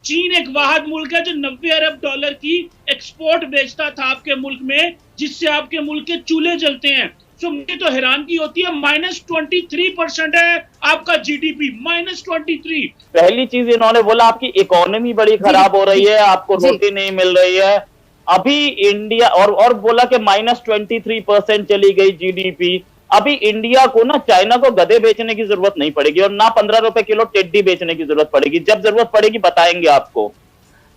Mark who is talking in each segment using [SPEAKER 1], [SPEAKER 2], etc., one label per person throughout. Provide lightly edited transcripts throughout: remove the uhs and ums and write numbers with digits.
[SPEAKER 1] चीन एक वाहिद मुल्क है जो 90 अरब डॉलर की एक्सपोर्ट बेचता था आपके मुल्क में, जिससे आपके मुल्क के चूल्हे जलते हैं। तो मुझे तो हैरानगी होती है, -23% है आपका जीडीपी, -23।
[SPEAKER 2] पहली चीज इन्होंने बोला आपकी इकोनॉमी बड़ी खराब हो रही है, आपको रोटी नहीं मिल रही है। अभी इंडिया और बोला कि -23% चली गई जीडीपी। अभी इंडिया को ना चाइना को गधे बेचने की जरूरत नहीं पड़ेगी और ना 15 रुपए किलो टिड्डी बेचने की जरूरत पड़ेगी। जब जरूरत पड़ेगी बताएंगे आपको।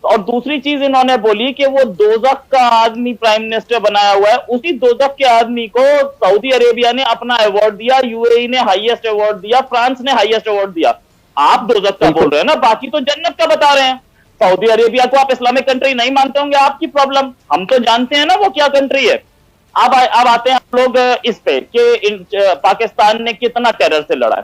[SPEAKER 2] और दूसरी चीज इन्होंने बोली कि वो दोजख का आदमी प्राइम मिनिस्टर बनाया हुआ है, उसी दोजख के आदमी को सऊदी अरेबिया ने अपना अवार्ड दिया, यूएई ने हाईएस्ट अवार्ड दिया, फ्रांस ने हाईएस्ट अवार्ड दिया। आप दोजख का बोल रहे हैं ना, बाकी तो जन्नत का बता रहे हैं। सऊदी अरेबिया को आप इस्लामिक कंट्री नहीं मानते होंगे, आपकी प्रॉब्लम, हम तो जानते हैं ना वो क्या कंट्री है। अब आते हैं हम लोग इस पे कि पाकिस्तान ने कितना टेरर से लड़ा है।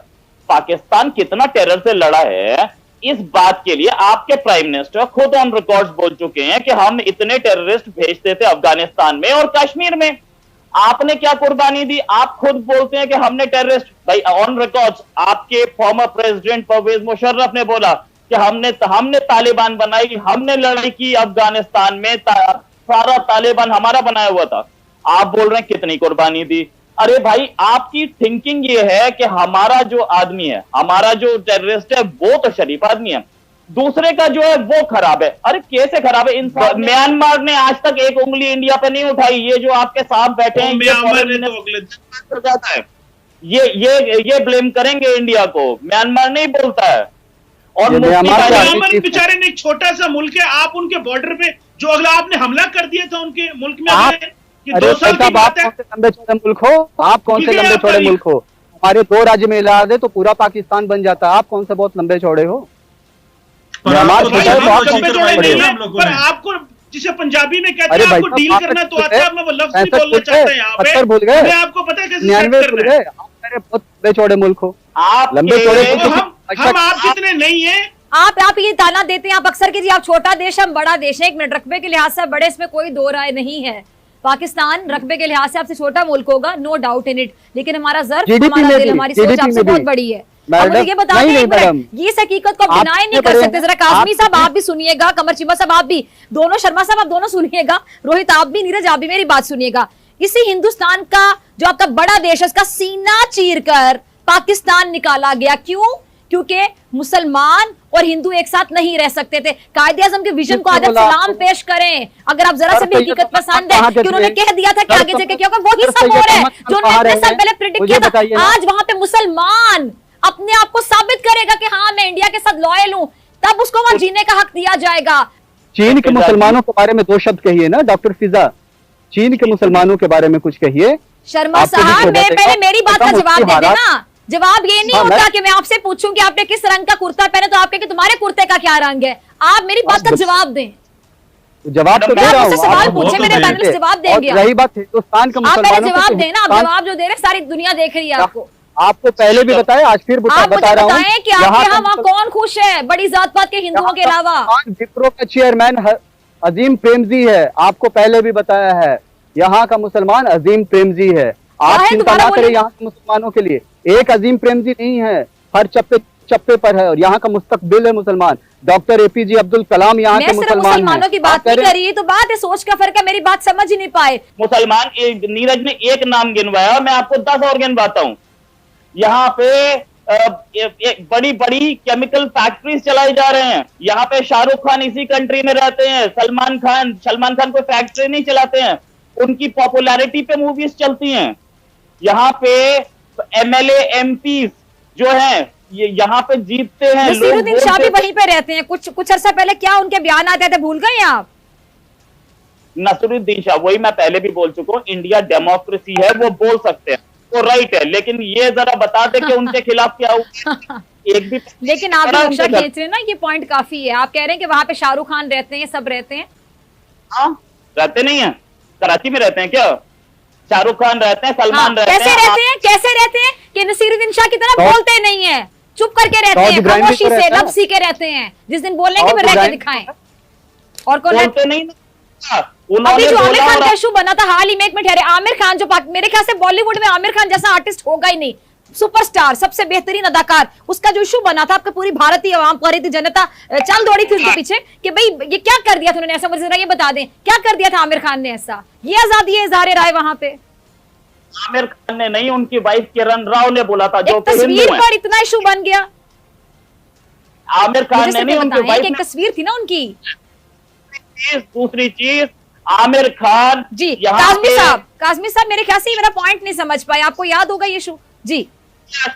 [SPEAKER 2] पाकिस्तान कितना टेरर से लड़ा है, इस बात के लिए आपके प्राइम मिनिस्टर खुद ऑन रिकॉर्ड बोल चुके हैं कि हम इतने टेररिस्ट भेजते थे अफगानिस्तान में और कश्मीर में। आपने क्या कुर्बानी दी? आप खुद बोलते हैं कि हमने टेररिस्ट, भाई ऑन रिकॉर्ड आपके फॉर्मर प्रेसिडेंट परवेज मुशर्रफ ने बोला कि हमने तालिबान बनाई, हमने लड़ाई की अफगानिस्तान में, सारा तालिबान हमारा बनाया हुआ था। आप बोल रहे हैं कितनी कुर्बानी दी। अरे भाई, आपकी थिंकिंग ये है कि हमारा जो आदमी है, हमारा जो टेररिस्ट है वो तो शरीफ आदमी है, दूसरे का जो है वो खराब है। अरे कैसे खराब है? म्यांमार ने आज तक एक उंगली इंडिया पे नहीं उठाई। ये जो आपके साथ बैठे हैं,
[SPEAKER 1] म्यांमार ने तो अगले
[SPEAKER 2] जाता है, ये ब्लेम करेंगे इंडिया को, म्यांमार नहीं बोलता है। और
[SPEAKER 1] म्यांमार बेचारे ने एक छोटा सा मुल्क है, आप उनके बॉर्डर पे जो अगला आपने हमला कर दिया था उनके मुल्क में, ये 2 साल की बात है।
[SPEAKER 3] लंबे चौड़े मुल्क हो आप, कौन से लंबे चौड़े मुल्क हो? हमारे 2 राज्य में इलाज है तो पूरा पाकिस्तान बन जाता है। आप कौन से बहुत लंबे चौड़े हो?
[SPEAKER 1] म्यांमार पर आपको जिसे पंजाबी में कहते हैं, आपको डील करना तो आता है, मैं वो लफ्ज नहीं बोलना चाहता है यहाँ पे।
[SPEAKER 3] भूल गए,
[SPEAKER 1] मैं आपको पता है कैसे सेट करना है।
[SPEAKER 3] आप मेरे बहुत लंबे चौड़े मुल्क हो,
[SPEAKER 2] आप
[SPEAKER 3] लंबे चौड़े।
[SPEAKER 1] हम आप जितने नहीं है।
[SPEAKER 4] आप ये ताना देते हैं आप अक्सर कि जी आप छोटा देश, हम बड़ा देश है। 1 मिनट, रकबे के लिहाज से बड़े, इसमें कोई दो राय नहीं है। पाकिस्तान रकबे के लिहाज से आपसे छोटा मुल्क होगा, नो डाउट इन इट, लेकिन हमारा ज़र्फ, हमारा दिल, हमारी सोच आपसे बहुत बड़ी है। मुझे ये बताते हैं, ये हकीकत को आप डिनाई नहीं कर सकते। जरा काज़मी साहब आप भी सुनिएगा, कमर चीमा साहब आप भी, दोनों शर्मा साहब आप दोनों सुनिएगा, रोहित आप भी, नीरज आप भी मेरी बात सुनिएगा। इसी हिंदुस्तान का जो आपका बड़ा देश है, उसका सीना चीरकर पाकिस्तान निकाला गया। क्यों? क्योंकि मुसलमान और हिंदू एक साथ नहीं रह सकते थे। कायदे आज़म के विजन को आज सलाम पेश करें। अगर आप जरा से भी हकीकत पसंद है कि उन्होंने कह दिया था कि आगे जाके क्या होगा, वही सब हो रहा है जो उन्होंने इतने साल पहले प्रेडिक्ट किया था। आज वहां पे मुसलमान अपने आप को साबित करेगा कि हाँ मैं इंडिया के साथ लॉयल हूँ, तब उसको वहां जीने का हक दिया जाएगा।
[SPEAKER 3] चीन के मुसलमानों के बारे में 2 शब्द कहिए ना डॉक्टर फिजा, चीन के मुसलमानों के बारे में कुछ कहिए।
[SPEAKER 4] शर्मा साहब पहले मेरी बात का जवाब दे देना। जवाब ये नहीं होता कि मैं आपसे पूछूं कि आपने किस रंग का कुर्ता पहना तो आपके कि तुम्हारे कुर्ते का क्या रंग है। आप मेरी बात का जवाब दें।
[SPEAKER 3] जवाब तो दे रहा हूं,
[SPEAKER 4] सवाल पूछे, मेरे पैनलिस्ट जवाब देंगे।
[SPEAKER 3] रही बात हिंदुस्तान के मुसलमानों,
[SPEAKER 4] आप मेरे जवाब देना। आप जवाब जो दे रहे सारी दुनिया देख रही है आपको।
[SPEAKER 3] आपको पहले भी बताया, आज फिर बता रहा हूं
[SPEAKER 4] कि आपके यहाँ वहाँ कौन खुश है बड़ी जात पात के हिंदुओं के अलावा?
[SPEAKER 3] विप्रो का चेयरमैन अजीम प्रेमजी है, आपको पहले भी बताया है। यहाँ का मुसलमान अजीम प्रेमजी है। आप चिंता ना करें यहाँ के मुसलमानों के लिए, एक अजीम प्रेमजी नहीं है, हर चप्पे पर है और यहाँ का मुस्तकबिल है मुसलमान। डॉक्टर एपीजे अब्दुल कलाम यहाँ के
[SPEAKER 4] मुसलमानों की बात नहीं करी, तो बात है सोच का फर्क है, मेरी बात समझ ही नहीं पाए।
[SPEAKER 2] मुसलमान नीरज ने एक नाम गिनवाया, मैं आपको 10 और गिनवाता हूँ। यहाँ पे बड़ी बड़ी केमिकल फैक्ट्रीज चलाई जा रहे हैं। यहाँ पे शाहरुख खान इसी कंट्री में रहते हैं, सलमान खान कोई फैक्ट्री नहीं चलाते हैं, उनकी पॉपुलैरिटी पे मूवीज चलती हैं। यहाँ पे एमएलए एमपी जो हैं ये यहाँ पे जीतते हैं।
[SPEAKER 4] नसीरुद्दीन शाह भी वहीं पे रहते हैं। कुछ अर्सा पहले क्या उनके बयान आते थे, भूल गए आप?
[SPEAKER 2] नसीरुद्दीन शाह, वही मैं पहले भी बोल चुका हूँ, इंडिया डेमोक्रेसी है, वो बोल सकते हैं, वो राइट है, लेकिन ये जरा बता दे कि उनके खिलाफ क्या हुआ एक भी।
[SPEAKER 4] लेकिन आप नक्शा खींच रहे हैं ना, ये पॉइंट काफी है। आप कह रहे हैं कि वहां पे शाहरुख खान रहते हैं, सब रहते हैं।
[SPEAKER 2] हाँ, रहते नहीं है, कराची में रहते हैं क्या? शाहरुख खान रहते हैं, सलमान रहते हैं।
[SPEAKER 4] कैसे रहते हैं कि नसीरुद्दीन शाह की तरह बोलते नहीं है, चुप करके रहते हैं, खामोशी से लब सीखे रहते हैं। जिस दिन बोलेंगे फिर रह के दिखाएं। और कौन
[SPEAKER 2] बोलते नहीं?
[SPEAKER 4] अभी जो आमिर खान का इशू बना था हाल ही में, एक मिनट ठहरे, आमिर खान जो मेरे ख्याल से बॉलीवुड में आमिर खान जैसा आर्टिस्ट होगा ही नहीं। सुपरस्टार, सबसे बेहतरीन अदाकार, उसका जो इशू बना था, आपका पूरी भारतीय आवाम, भारतीय जनता चल दौड़ी थी उसके पीछे कि भाई ये क्या कर दिया था उन्होंने ऐसा, मुझे जरा ये बता दें क्या कर दिया था आमिर खान ने ऐसा, ये आजादी है इजहार राय वहां पे।
[SPEAKER 2] आमिर खान ने नहीं, उनकी वाइफ किरण राव ने बोला था, जो
[SPEAKER 4] तस्वीर पर इतना इशू बन गया।
[SPEAKER 2] आमिर खान ने नहीं, उनकी वाइफ
[SPEAKER 4] एक तस्वीर थी ना उनकी।
[SPEAKER 2] दूसरी चीज आमिर खान
[SPEAKER 4] जी, काज़मी साहब मेरे ख्याल से मेरा पॉइंट नहीं समझ पाए, आपको याद होगा ये इशू। जी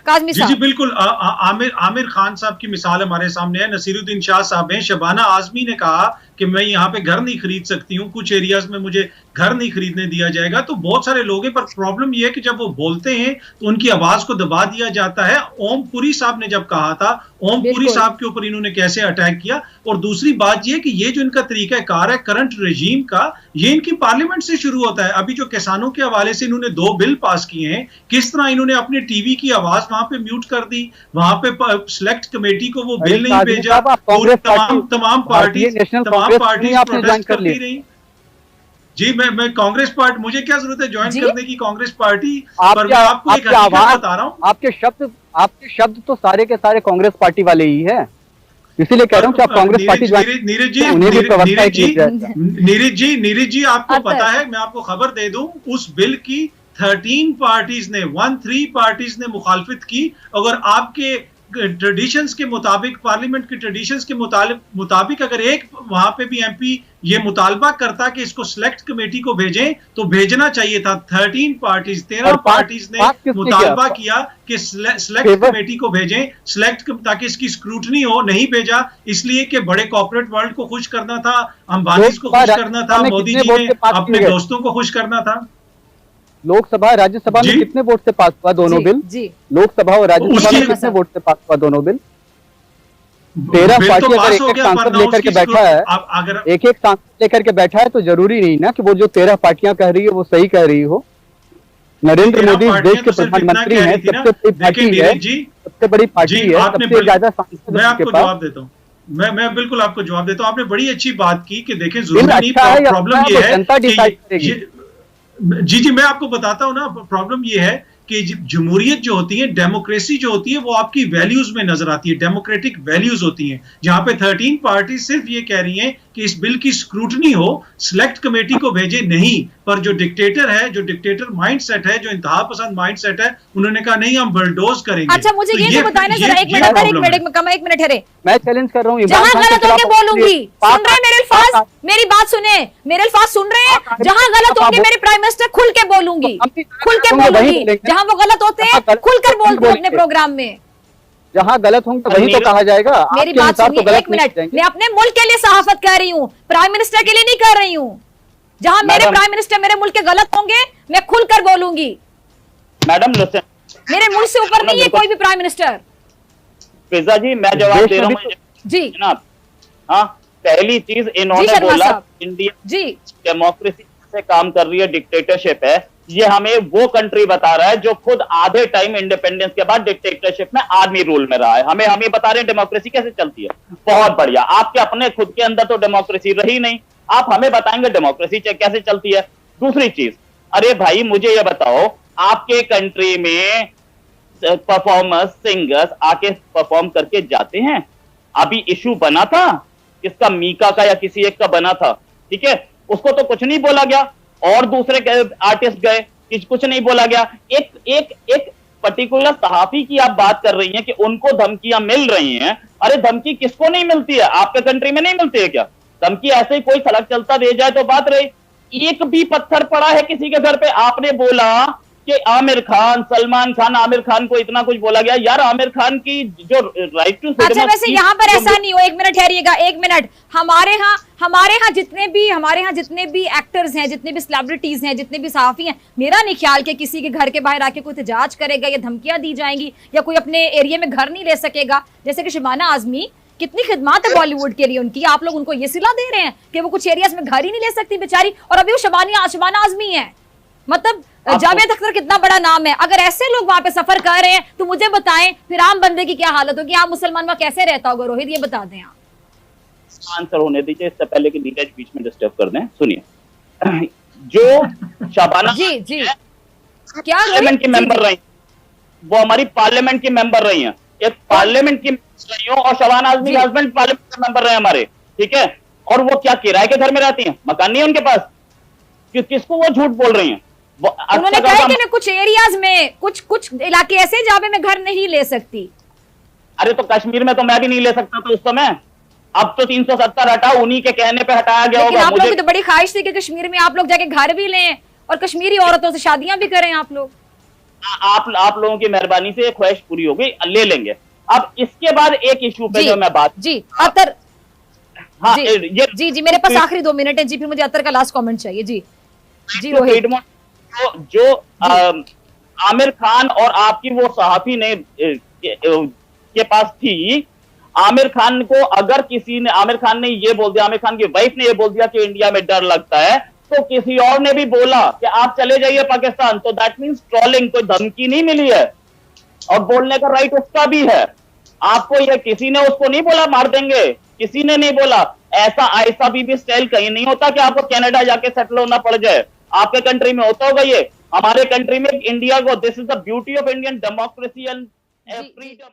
[SPEAKER 4] काज़मी साहब।
[SPEAKER 5] जी बिल्कुल, आमिर खान साहब की मिसाल हमारे सामने है, नसीरुद्दीन शाह साहब हैं, शबाना आजमी ने कहा कि मैं यहाँ पे घर नहीं खरीद सकती हूँ, कुछ एरियाज में मुझे घर नहीं खरीदने दिया जाएगा। तो बहुत सारे लोग हैं, पर प्रॉब्लम यह है कि जब वो बोलते हैं तो उनकी आवाज को दबा दिया जाता है। ओम पुरी साहब ने जब कहा था, ओम पुरी साहब के ऊपर इन्होंने कैसे अटैक किया। और दूसरी बात यह कि ये जो इनका तरीका कार है करंट रेजीम का, ये इनकी पार्लियामेंट से शुरू होता है। अभी जो किसानों के हवाले से इन्होंने 2 बिल पास किए हैं, किस तरह इन्होंने अपने टीवी की आवाज वहां पे म्यूट कर दी, वहां पे सिलेक्ट कमेटी को वो बिल नहीं भेजा, तमाम पार्टी प्रोटेस्ट करती रही। जी मैं कांग्रेस पार्टी, मुझे क्या जरूरत है ज्वाइन करने की कांग्रेस पार्टी, पर मैं आपको एक हकीकत बता रहा हूँ।
[SPEAKER 3] आपके शब्द तो सारे के सारे कांग्रेस पार्टी वाले ही है, इसीलिए कह रहा हूँ कि आप कांग्रेस पार्टी
[SPEAKER 5] नीरज जी आपको पता है, मैं आपको खबर दे दूं, उस बिल की 13 पार्टीज ने 13 पार्टीज ने मुखालफत की। अगर आपके ट्रेडिशंस के मुताबिक, पार्लियामेंट के ट्रेडिशंस के मुताबिक अगर एक वहां पे भी एमपी ये मुतालबा करता कि इसको सिलेक्ट कमेटी को भेजें, तो भेजना चाहिए था। 13 पार्टीज 13 पार्टीज ने मुतालबा किया कि सिलेक्ट कमेटी को भेजें, सिलेक्ट ताकि इसकी स्क्रूटनी हो। नहीं भेजा इसलिए कि बड़े कॉर्पोरेट वर्ल्ड को खुश करना था, अंबानी को खुश करना था, मोदी जी ने अपने दोस्तों को खुश करना था।
[SPEAKER 3] लोकसभा राज्यसभा में कितने वोट से पास हुआ दोनों बिल? लोकसभा और राज्यसभा में कितने वोट से पास हुआ दोनों बिल? 13 पार्टी अगर एक सांसद लेकर के बैठा है, एक सांसद लेकर के बैठा है, तो जरूरी नहीं ना कि वो जो 13 पार्टियां कह रही है वो सही कह रही हो। नरेंद्र मोदी देश के प्रधानमंत्री हैं, सबसे बड़ी पार्टी है, सबसे बड़ी पार्टी है, सबसे ज्यादा सांसद।
[SPEAKER 5] मैं आपको जवाब देता हूँ, मैं बिल्कुल आपको जवाब देता हूँ। आपने बड़ी अच्छी बात की कि देखें प्रॉब्लम ये है, जी मैं आपको बताता हूं ना, प्रॉब्लम ये है कि जमहूरियत जो होती है, डेमोक्रेसी जो होती है, वो आपकी वैल्यूज में नजर आती है, डेमोक्रेटिक वैल्यूज होती हैं। जहां पे 13 पार्टी सिर्फ ये कह रही हैं कि इस बिल की स्क्रूटनी हो, सिलेक्ट कमेटी को भेजे नहीं। पर जो डिक्टेटर है, जो डिक्टेटर माइंडसेट है, जो इंतहा पसंद माइंडसेट है, उन्होंने कहा नहीं हम बुलडोज करेंगे।
[SPEAKER 4] अच्छा मुझे तो ये बताएं ना जरा, एक मिनट ठहरे,
[SPEAKER 3] मैं चैलेंज कर रहा हूँ,
[SPEAKER 4] जहां गलत होंगे बोलूंगी। सुन रहे हैं मेरे अल्फाज, मेरी बात सुने, मेरे अल्फाज सुन रहे हैं? जहां गलत होंगे मेरे प्राइम मिनिस्टर खुल के बोलूंगी, खुल के बोलूंगी। जहां वो गलत होते हैं खुलकर बोलते हैं अपने प्रोग्राम में।
[SPEAKER 3] जहां गलत होंगे वही तो कहा जाएगा।
[SPEAKER 4] मेरी बात सुनिए एक मिनट, मैं अपने मुल्क के लिए सहाफत कर रही हूँ, प्राइम मिनिस्टर के लिए नहीं कर रही हूँ। जहां मेरे प्राइम मिनिस्टर मेरे मुल्क के गलत होंगे, मैं खुलकर बोलूंगी।
[SPEAKER 2] मैडम
[SPEAKER 4] मेरे मुल्क से ऊपर नहीं है कोई भी प्राइम मिनिस्टर।
[SPEAKER 2] फिजा जी मैं जवाब दे रहा हूँ
[SPEAKER 4] जी
[SPEAKER 2] जनाब। हाँ, पहली चीज इन्होंने बोला इंडिया
[SPEAKER 4] जी
[SPEAKER 2] डेमोक्रेसी से काम कर रही है, डिक्टेटरशिप है। ये हमें वो कंट्री बता रहा है जो खुद आधे टाइम इंडिपेंडेंस के बाद डिक्टेटरशिप में आर्मी रूल में रहा है। हमें बता रहे हैं डेमोक्रेसी कैसे चलती है। बहुत बढ़िया, आपके अपने खुद के अंदर तो डेमोक्रेसी रही नहीं, आप हमें बताएंगे डेमोक्रेसी कैसे चलती है। दूसरी चीज, अरे भाई मुझे ये बताओ, आपके कंट्री में परफॉर्मर्स, सिंगर्स आके परफॉर्म करके जाते हैं। अभी इशू बना था किसका, मीका का या किसी एक का बना था, ठीक है, उसको तो कुछ नहीं बोला गया, और दूसरे आर्टिस्ट गए, कुछ नहीं बोला गया। एक पर्टिकुलर सहाफी की आप बात कर रही हैं कि उनको धमकियां मिल रही हैं। अरे धमकी किसको नहीं मिलती है? आपके कंट्री में नहीं मिलती है क्या धमकी? ऐसे ही कोई सड़क चलता दे जाए तो बात रही। एक भी पत्थर पड़ा है किसी के घर पे? आपने बोला कि आमिर खान, सलमान खान, आमिर खान को इतना कुछ बोला गया। यार आमिर खान की जो राइट टू,
[SPEAKER 4] अच्छा वैसे यहाँ पर ऐसा नहीं हो, एक मिनट ठहरिएगा, एक मिनट। हमारे यहाँ जितने भी एक्टर्स हैं, जितने भी सेलिब्रिटीज हैं, जितने भी सहाफी हैं, मेरा नहीं ख्याल कि किसी के घर के बाहर आके कोई एहतजाज करेगा या धमकियां दी जाएंगी या कोई अपने एरिया में घर नहीं ले सकेगा। जैसे कि शबाना आजमी, कितनी खिदमत है बॉलीवुड के लिए उनकी, आप लोग उनको ये सिला दे रहे हैं कि वो कुछ एरियाज में घर ही नहीं ले सकती बेचारी, और अभी वो शबाना आजमी है। मतलब जावेद अख्तर कितना बड़ा नाम है। अगर ऐसे लोग वहां पे सफर कर रहे हैं तो मुझे बताएं फिर आम बंदे की क्या हालत होगी, आम मुसलमान वहां कैसे रहता होगा? रोहित ये बता दें आप।
[SPEAKER 2] आंसर होने दीजिए, इससे पहले कि नीरज बीच में डिस्टर्ब कर दें। सुनिए, जो शबाना
[SPEAKER 4] जी क्या
[SPEAKER 2] पार्लियामेंट की मेंबर रही, वो हमारी पार्लियामेंट की मेंबर रही हैं, एक पार्लियामेंट की रही हो, और शबाना आजमी के हस्बैंड पार्लियामेंट के मेंबर रहे हमारे, ठीक है। और वो क्या किराए के घर में रहती हैं, मकान नहीं है उनके पास, किसको वो झूठ बोल रही हैं?
[SPEAKER 4] उन्होंने कहा कि मैं कुछ एरियाज में कुछ इलाके ऐसे जहां पे मैं घर नहीं ले सकती।
[SPEAKER 2] अरे तो कश्मीर में तो मैं भी नहीं ले सकता था उस समय, अब तो 370 हटा, उन्हीं के कहने पे हटाया गया होगा।
[SPEAKER 4] आप लोगों की तो बड़ी ख्वाहिश थी कि कश्मीर में आप लोग जाके घर भी लें और कश्मीरी औरतों से शादियां भी करें आप लोग।
[SPEAKER 2] आप लोगों की मेहरबानी से ख्वाहिश पूरी हो गई, ले लेंगे। अब इसके बाद एक इशू पे जो मैं बात,
[SPEAKER 4] जी अतर,
[SPEAKER 2] हाँ
[SPEAKER 4] जी मेरे पास आखिरी 2 मिनट है जी, फिर मुझे अतर का लास्ट कमेंट चाहिए। जी रोहित,
[SPEAKER 2] जो आमिर खान और आपकी वो सहाफी ने के पास थी, आमिर खान को अगर किसी ने, आमिर खान ने ये बोल दिया, आमिर खान की वाइफ ने ये बोल दिया कि इंडिया में डर लगता है, तो किसी और ने भी बोला कि आप चले जाइए पाकिस्तान, तो दैट मींस ट्रोलिंग, कोई धमकी नहीं मिली है और बोलने का राइट उसका भी है। आपको ये किसी ने उसको नहीं बोला मार देंगे, किसी ने नहीं बोला। ऐसा आयशा बीबी स्टाइल कहीं नहीं होता कि आपको कनाडा जाके सेटल होना पड़ जाए, आपके कंट्री में होता होगा ये, हमारे कंट्री में इंडिया को, this is the beauty of Indian democracy and freedom.